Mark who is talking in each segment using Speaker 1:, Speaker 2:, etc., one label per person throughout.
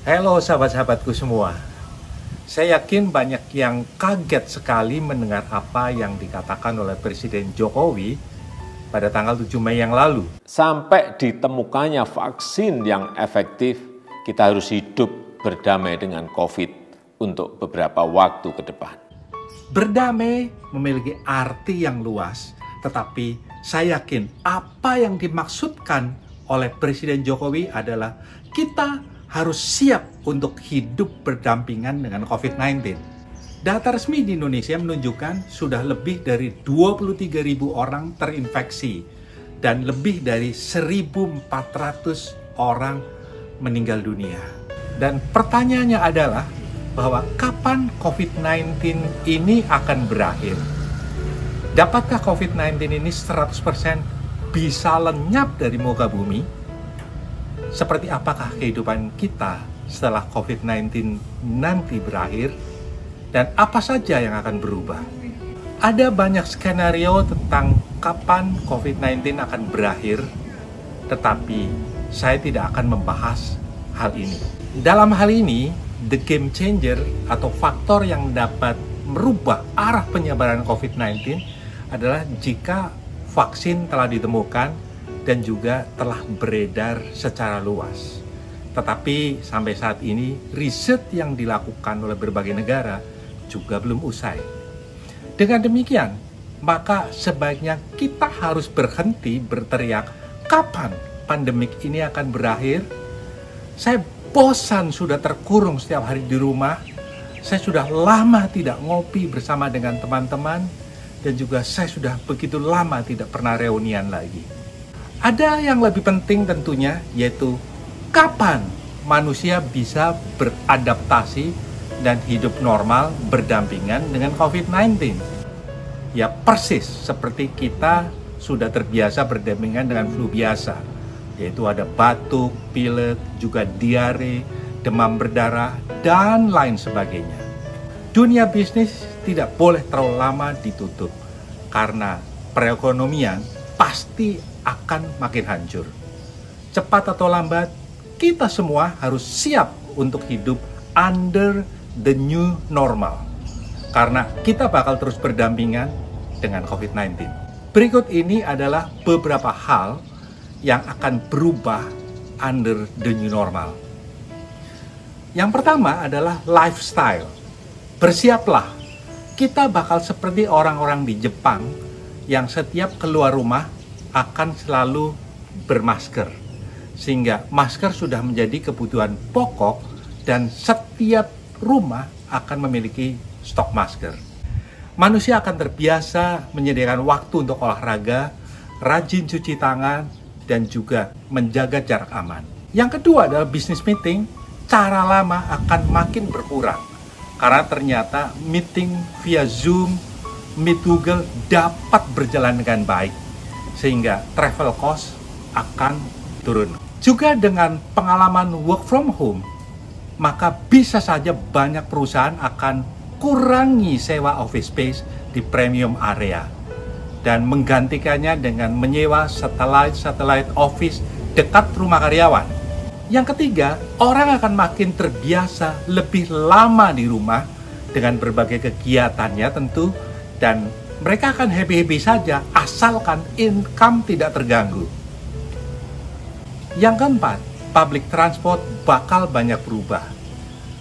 Speaker 1: Halo sahabat-sahabatku semua. Saya yakin banyak yang kaget sekali mendengar apa yang dikatakan oleh Presiden Jokowi pada tanggal 7 Mei yang lalu.
Speaker 2: Sampai ditemukannya vaksin yang efektif, kita harus hidup berdamai dengan COVID untuk beberapa waktu ke depan.
Speaker 1: Berdamai memiliki arti yang luas, tetapi saya yakin apa yang dimaksudkan oleh Presiden Jokowi adalah kita harus siap untuk hidup berdampingan dengan COVID-19. Data resmi di Indonesia menunjukkan sudah lebih dari 23.000 orang terinfeksi dan lebih dari 1.400 orang meninggal dunia. Dan pertanyaannya adalah bahwa kapan COVID-19 ini akan berakhir? Dapatkah COVID-19 ini 100% bisa lenyap dari muka bumi? Seperti apakah kehidupan kita setelah COVID-19 nanti berakhir? Dan apa saja yang akan berubah? Ada banyak skenario tentang kapan COVID-19 akan berakhir, tetapi saya tidak akan membahas hal ini. Dalam hal ini, the game changer atau faktor yang dapat merubah arah penyebaran COVID-19 adalah jika vaksin telah ditemukan dan juga telah beredar secara luas. Tetapi sampai saat ini, riset yang dilakukan oleh berbagai negara juga belum usai. Dengan demikian, maka sebaiknya kita harus berhenti berteriak, kapan pandemik ini akan berakhir? Saya bosan sudah terkurung setiap hari di rumah. Saya sudah lama tidak ngopi bersama dengan teman-teman. Dan juga saya sudah begitu lama tidak pernah reunian lagi. Ada yang lebih penting tentunya, yaitu kapan manusia bisa beradaptasi dan hidup normal berdampingan dengan COVID-19. Ya persis seperti kita sudah terbiasa berdampingan dengan flu biasa, yaitu ada batuk, pilek, juga diare, demam berdarah, dan lain sebagainya. Dunia bisnis tidak boleh terlalu lama ditutup, karena perekonomian pasti akan makin hancur. Cepat atau lambat, kita semua harus siap untuk hidup under the new normal. Karena kita bakal terus berdampingan dengan COVID-19. Berikut ini adalah beberapa hal yang akan berubah under the new normal. Yang pertama adalah lifestyle. Bersiaplah, kita bakal seperti orang-orang di Jepang yang setiap keluar rumah akan selalu bermasker, sehingga masker sudah menjadi kebutuhan pokok dan setiap rumah akan memiliki stok masker. Manusia akan terbiasa menyediakan waktu untuk olahraga, rajin cuci tangan, dan juga menjaga jarak aman. Yang kedua adalah business meeting. Cara lama akan makin berkurang karena ternyata meeting via Zoom, Meet Google dapat berjalan dengan baik, sehingga travel cost akan turun. Juga dengan pengalaman work from home, maka bisa saja banyak perusahaan akan kurangi sewa office space di premium area dan menggantikannya dengan menyewa satellite office dekat rumah karyawan. Yang ketiga, orang akan makin terbiasa lebih lama di rumah dengan berbagai kegiatannya tentu, dan mereka akan happy-happy saja asalkan income tidak terganggu. Yang keempat, public transport bakal banyak berubah.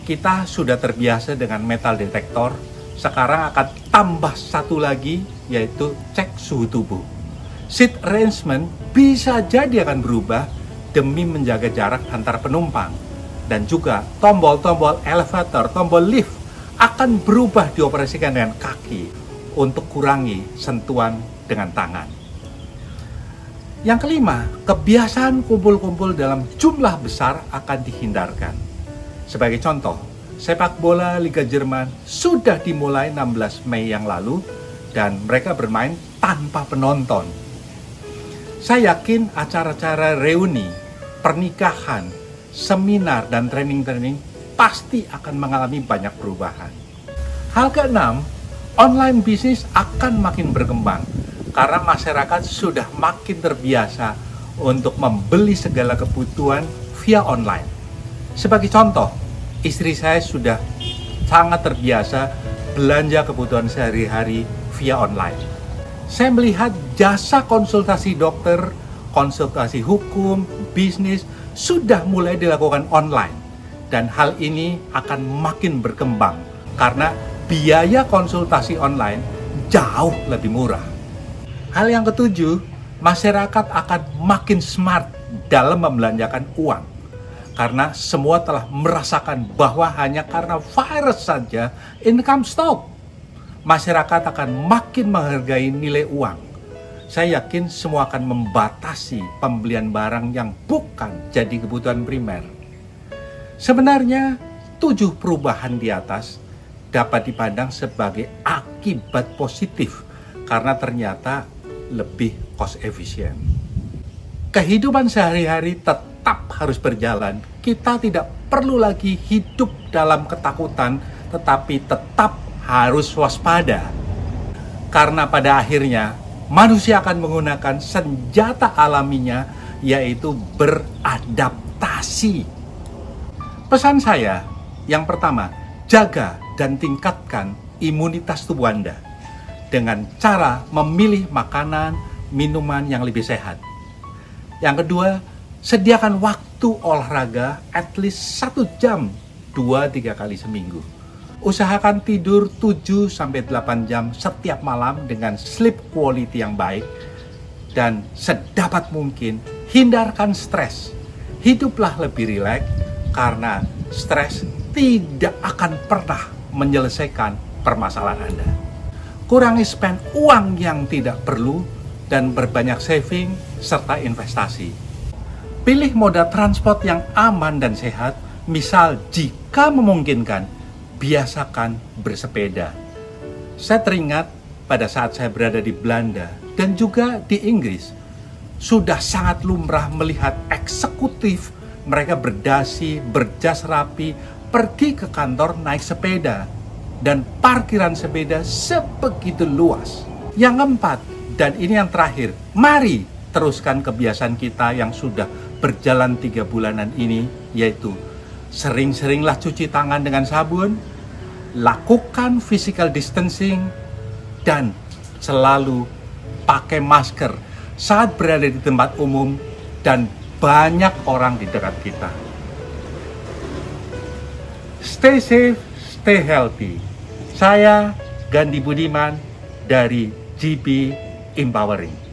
Speaker 1: Kita sudah terbiasa dengan metal detektor, sekarang akan tambah satu lagi, yaitu cek suhu tubuh. Seat arrangement bisa jadi akan berubah demi menjaga jarak antar penumpang. Dan juga tombol-tombol elevator, tombol lift akan berubah dioperasikan dengan kaki untuk kurangi sentuhan dengan tangan. Yang kelima, kebiasaan kumpul-kumpul dalam jumlah besar akan dihindarkan. Sebagai contoh, sepak bola Liga Jerman sudah dimulai 16 Mei yang lalu dan mereka bermain tanpa penonton. Saya yakin acara-acara reuni, pernikahan, seminar, dan training-training pasti akan mengalami banyak perubahan. Hal keenam, online bisnis akan makin berkembang karena masyarakat sudah makin terbiasa untuk membeli segala kebutuhan via online. Sebagai contoh, istri saya sudah sangat terbiasa belanja kebutuhan sehari-hari via online. Saya melihat jasa konsultasi dokter, konsultasi hukum, bisnis sudah mulai dilakukan online. Dan hal ini akan makin berkembang karena biaya konsultasi online jauh lebih murah. Hal yang ketujuh, masyarakat akan makin smart dalam membelanjakan uang. Karena semua telah merasakan bahwa hanya karena virus saja income stop. Masyarakat akan makin menghargai nilai uang. Saya yakin semua akan membatasi pembelian barang yang bukan jadi kebutuhan primer. Sebenarnya 7 perubahan di atas dapat dipandang sebagai akibat positif karena ternyata lebih cost efisien. Kehidupan sehari-hari tetap harus berjalan. Kita tidak perlu lagi hidup dalam ketakutan, tetapi tetap harus waspada. Karena pada akhirnya manusia akan menggunakan senjata alaminya, yaitu beradaptasi. Pesan saya, yang pertama, jaga dan tingkatkan imunitas tubuh Anda dengan cara memilih makanan, minuman yang lebih sehat. Yang kedua, sediakan waktu olahraga at least 1 jam 2-3 kali seminggu. Usahakan tidur 7-8 jam setiap malam dengan sleep quality yang baik. Dan sedapat mungkin hindarkan stres. Hiduplah lebih rileks karena stres tidak akan pernah menyelesaikan permasalahan Anda. Kurangi spend uang yang tidak perlu dan berbanyak saving serta investasi. Pilih moda transport yang aman dan sehat, misal jika memungkinkan, biasakan bersepeda. Saya teringat pada saat saya berada di Belanda dan juga di Inggris, sudah sangat lumrah melihat eksekutif mereka berdasi, berjas rapi, pergi ke kantor naik sepeda, dan parkiran sepeda sebegitu luas. Yang keempat, dan ini yang terakhir, mari teruskan kebiasaan kita yang sudah berjalan 3 bulanan ini, yaitu sering-seringlah cuci tangan dengan sabun, lakukan physical distancing, dan selalu pakai masker saat berada di tempat umum dan banyak orang di dekat kita. Stay safe, stay healthy. Saya Gandhi Budiman dari GB Empowering.